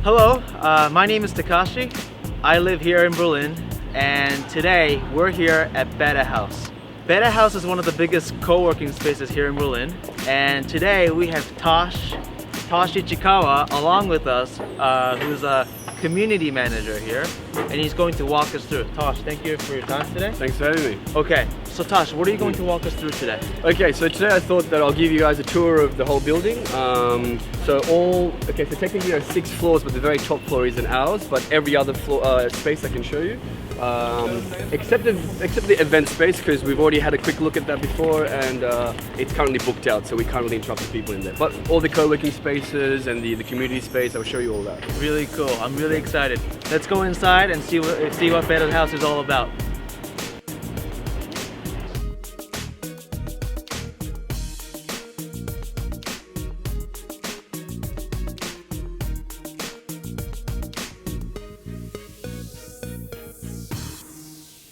Hello, my name is Takashi. I live here in Berlin, and today we're here at Betahaus. Betahaus is one of the biggest co-working spaces here in Berlin, and today we have Tosh Ichikawa along with us, who's a community manager here, and he's going to walk us through. Tosh, thank you for your time today. Thanks for having me. Okay, so Tosh, what are you going to walk us through today? Okay, so today I thought that I'll give you guys a tour of the whole building. So technically there are 6 floors, but the very top floor isn't ours, but every other floor space I can show you. Except the event space, because we've already had a quick look at that before, and it's currently booked out, so we can't really interrupt the people in there. But all the co-working spaces and the community space, I'll show you all that. Really cool. I'm really excited. Let's go inside and see what Betahaus is all about.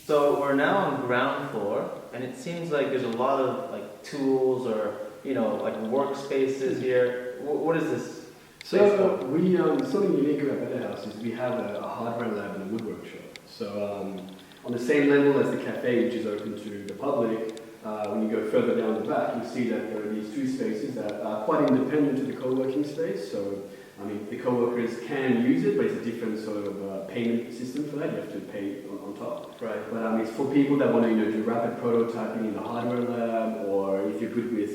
So we're now on the ground floor, and it seems like there's a lot of tools or like workspaces here. What is this? So something unique about Betahaus is we have a hardware lab and a woodwork shop. So on the same level as the cafe, which is open to the public, when you go further down the back, you see that there are these 2 spaces that are quite independent to the co-working space. So the co-workers can use it, but it's a different sort of payment system for that. You have to pay on top. Right. But it's for people that want to do rapid prototyping in the hardware lab, or if you're good with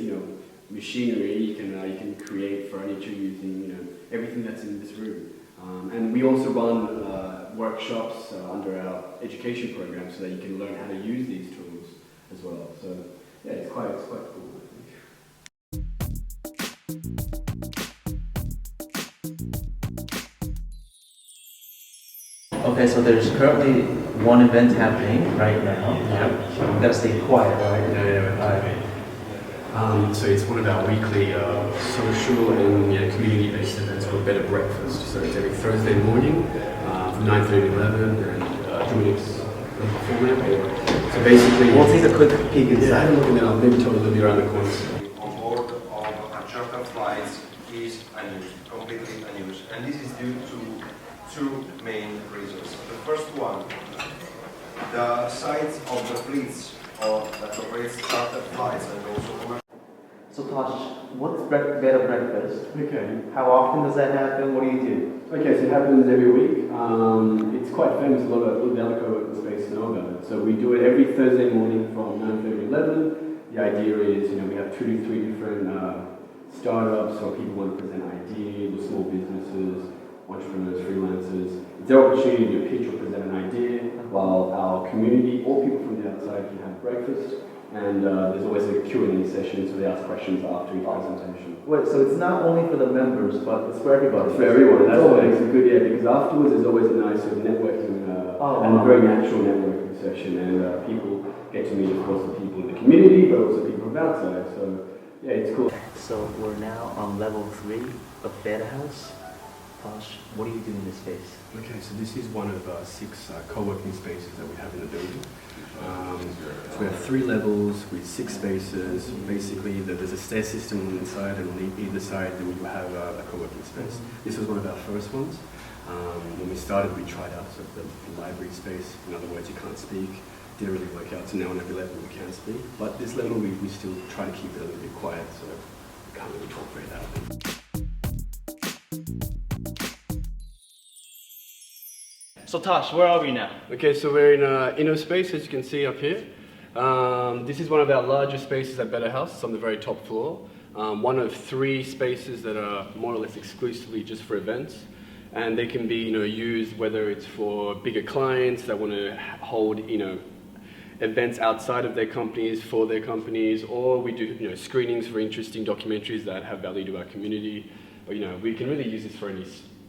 machinery, you can create furniture using everything that's in this room. And we also run workshops under our education program, so that you can learn how to use these tools as well. So yeah, it's quite cool. Okay, so there's currently one event happening right now. Yeah. Gotta stay quiet, right? So it's one of our weekly social and community-based events called Better Breakfast. So it's every Thursday morning from 9:30 to 11, and Dominic's performing. So basically, we'll take a quick peek inside. Yeah, have a look, and then I'll maybe tell you a little bit around the corner. On board of charter flights is unused, completely unused, and this is due to 2 main reasons. The first one, the size of the fleets that operates charter flights and also commercial. So Tosh, what's Better Breakfast? Okay. How often does that happen? What do you do? Okay, so it happens every week. It's quite famous. A lot of the other co-working spaces know about it. So we do it every Thursday morning from 9:30 to 11. The idea is, we have 2 to 3 different startups, or people want to present ideas, or small businesses, entrepreneurs, freelancers. It's their opportunity to pitch or present an idea, while our community or people from the outside can have breakfast. And there's always a Q&A session, so they ask questions after each presentation. Wait, so it's not only for the members, but it's for everybody? It's for everyone. That's what makes it good, yeah, because afterwards there's always a nice sort of networking and a very natural networking session, and people get to meet, of course, the people in the community, but also people from outside. So yeah, it's cool. So we're now on level 3 of Betahaus. Tosh, what do you do in this space? Okay, so this is one of 6 co-working spaces that we have in the building. So we have 3 levels with 6 spaces. Basically, there's a stair system on the inside, and on either side we have a co-working space. This was one of our first ones. When we started, we tried out sort of the library space. In other words, you can't speak. Didn't really work out, so now on every level we can speak. But this level we still try to keep it a little bit quiet, so we can't really talk very loudly. So Tosh, where are we now? Okay, so we're in inner space, as you can see up here. This is one of our largest spaces at Betahaus. It's on the very top floor. One of 3 spaces that are more or less exclusively just for events. And they can be used whether it's for bigger clients that want to hold events outside of their companies, for their companies, or we do screenings for interesting documentaries that have value to our community. But we can really use this for any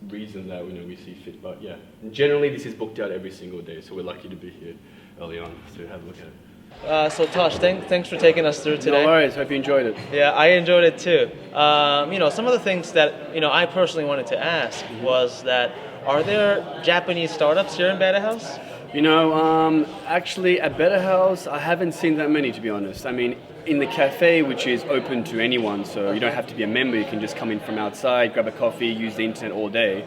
reason that we see fit. But yeah, generally this is booked out every single day, so we're lucky to be here early on to have a look at it. So Tosh, thanks for taking us through today. No worries, hope you enjoyed it. Yeah, I enjoyed it too. Some of the things that I personally wanted to ask was that, are there Japanese startups here in Betahaus? Actually at Betahaus, I haven't seen that many, to be honest. I mean, in the cafe, which is open to anyone, so you don't have to be a member, you can just come in from outside, grab a coffee, use the internet all day.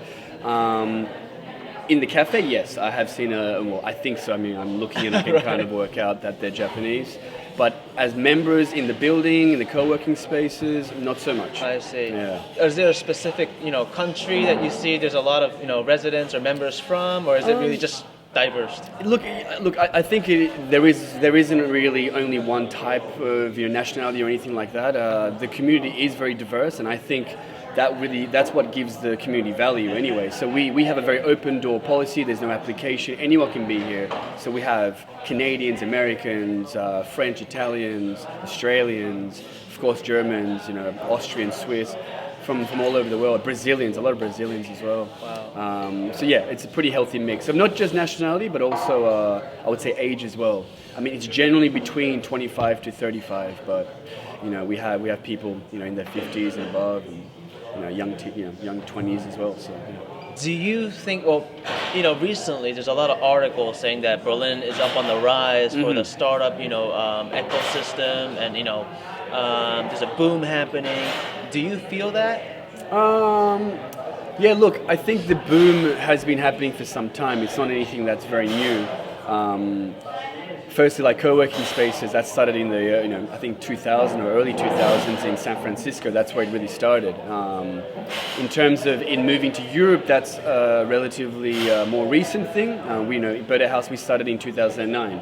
In the cafe, yes, I have seen I think so. I mean, I'm looking and I can kind of work out that they're Japanese. But as members in the building, in the co-working spaces, not so much. I see. Yeah. Is there a specific, country that you see there's a lot of, residents or members from, or is it really just diverse? Look. I think there isn't really only one type of nationality or anything like that. The community is very diverse, and I think that's what gives the community value anyway. So we have a very open door policy. There's no application. Anyone can be here. So we have Canadians, Americans, French, Italians, Australians, of course Germans, Austrians, Swiss. From all over the world, Brazilians, a lot of Brazilians as well. Wow. So yeah, it's a pretty healthy mix of not just nationality, but also I would say age as well. I mean, it's generally between 25 to 35, but we have people in their 50s and above, and young 20s as well. So. Yeah. Do you think? Recently there's a lot of articles saying that Berlin is up on the rise for the startup, ecosystem, and there's a boom happening. Do you feel that? Yeah, look, I think the boom has been happening for some time. It's not anything that's very new. Firstly, like co-working spaces, that started in the I think 2000 or early 2000s in San Francisco. That's where it really started. In terms of moving to Europe, that's a relatively more recent thing. We Betahaus, we started in 2009,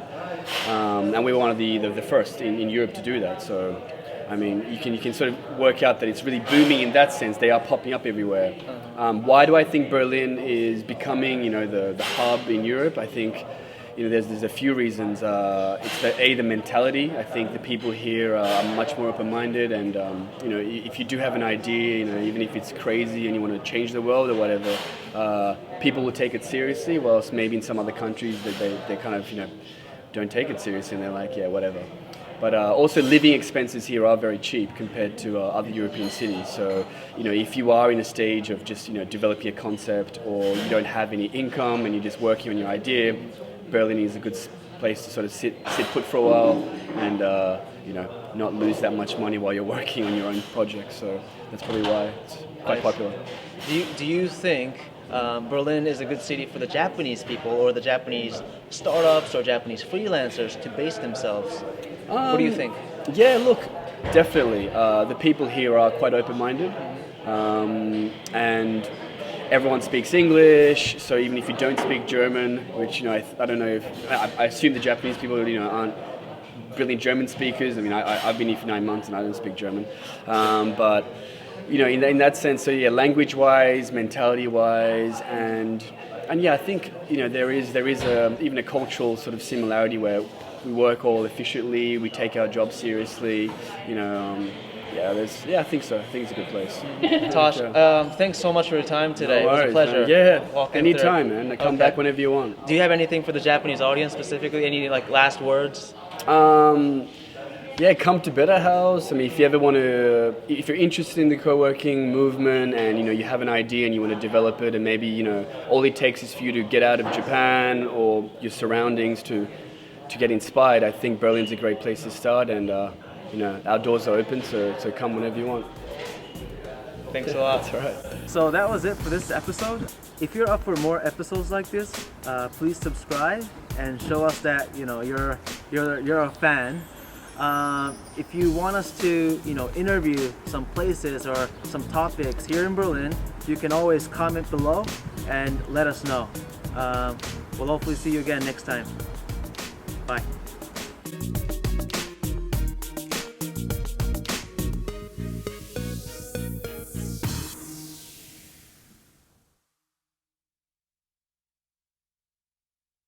and we were one of the first in Europe to do that. So. I mean, you can sort of work out that it's really booming in that sense. They are popping up everywhere. Why do I think Berlin is becoming, the hub in Europe? I think, there's a few reasons. It's the mentality. I think the people here are much more open-minded, and if you do have an idea, even if it's crazy and you want to change the world or whatever, people will take it seriously. Whilst maybe in some other countries they kind of don't take it seriously and they're like, yeah, whatever. But also living expenses here are very cheap compared to other European cities. So, if you are in a stage of just, developing a concept, or you don't have any income and you're just working on your idea, Berlin is a good place to sort of sit put for a while and, not lose that much money while you're working on your own project. So that's probably why it's quite popular. Do you think Berlin is a good city for the Japanese people or the Japanese startups or Japanese freelancers to base themselves? What do you think? Yeah, look, definitely. The people here are quite open-minded, and everyone speaks English. So even if you don't speak German, which I don't know if I assume the Japanese people aren't brilliant German speakers. I mean, I've been here for 9 months and I don't speak German, but in that sense, so yeah, language-wise, mentality-wise, and yeah, I think there is even a cultural sort of similarity where we work all efficiently, we take our job seriously, I think so. I think it's a good place. Tosh, thanks so much for your time today. No worries, it was a pleasure. Man. Yeah, walking anytime, through. man. Come back whenever you want. Do you have anything for the Japanese audience specifically? Any last words? Yeah, come to Betahaus. I mean, if you're interested in the co-working movement and you have an idea and you want to develop it, and maybe all it takes is for you to get out of Japan or your surroundings to get inspired, I think Berlin's a great place to start, and our doors are open, so come whenever you want. Thanks a lot. That's all right. So that was it for this episode. If you're up for more episodes like this, please subscribe and show us that you're a fan. If you want us to interview some places or some topics here in Berlin, you can always comment below and let us know. We'll hopefully see you again next time. Bye.